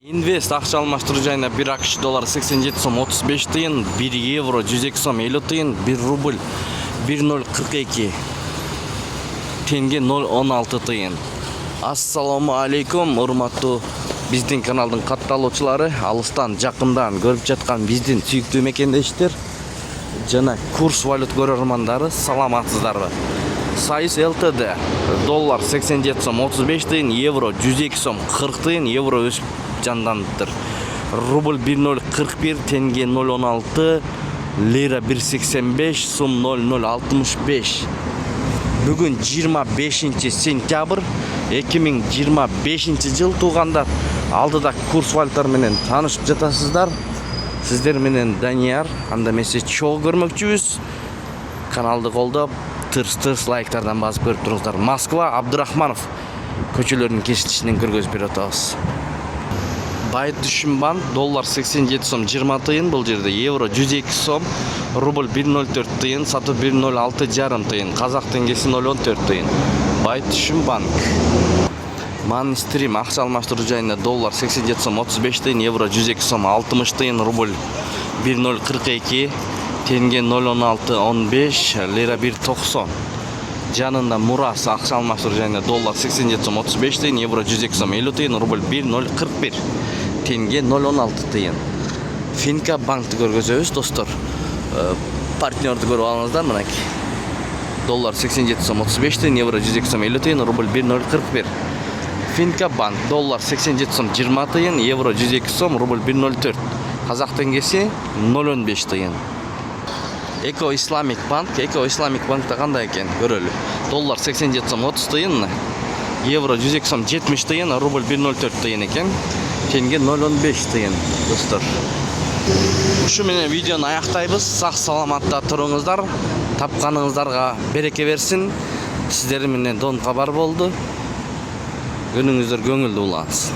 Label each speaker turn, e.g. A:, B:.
A: Инвест акча алмаштыруу жайына 1 AQSh доллары 87 сом 35 тыйын, 1 евро 102 сом 50 тыйын, 1 рубль 1042 тенге 016 тыйын. Ассаламу алейкум, урматтуу биздин каналдын катталуучулары, алыстан жакындан көрүп жаткан биздин сүйүктүү мекендештер жана курс валют көрөрмандары, саламатсыздарбы? Сайыс ЛТД доллар 87 сом 35 тыйын, евро 102 сом 40 тыйын, евро өсүп жанданыптыр. Рубль 1041, тенге 016, лира 185, сум 0065. Бүгүн 25 сентябрь 2025 жыл туугандар. Алдыда курс валютар менен таанышып жатасыздар. Сиздер менен Данияр, анда эмесе чогуу көрмөкчүбүз. Каналды колдоп, тырс лайктардан басып көрүп туруңуздар. Москва, Абдурахманов көчөлөрүнүн кесилишинен көргөзүп берип атабыз. Байт Дүшүнбан доллар 87 сом 20 тыйын, бул жерде евро 102 сом, рубль 104 тыйын, сатуу 106 жарым тыйын, казак теңгеси 014 тыйын. Байт Дүшүнбанк. Манистрим акча алмаштыруу жайында доллар 87 сом 35 тыйын, евро 102 сом 60 тыйын, рубль 1042, тенге 01615, лира 190. Жанында Мурас акча алмаштыруу жайында доллар 87 сом 35 тыйын, евро 102 сом 50 тыйын, рубль 1041, тенге 016 тыйын. Финка банкты көргөзөбүз, достор. Партнерді көріп алыңыздар, мынакей. Доллар 87 сом 35 тыйын, евро 102 сом 50 тыйын, рубль 1041. Финка банк доллар 87 сом 20 тыйын, евро 102 сом, рубль 104. Казак теңгеси 015 тыйын. Эко Исламик банк банкта кандай экен көрөлү. Доллар 87 сом 30 тыйын, евро 102 сом 70 тыйын, рубль 104 тыйын экен. Тенге 015 тыйын, достор. Ушу менен видеону аяктайбыз. Сак саламатта туруңуздар. Тапканыңыздарга береке берсин. Сиздер менен Дон кабар болду. Күнүңүздөр көңүлдүү улансын.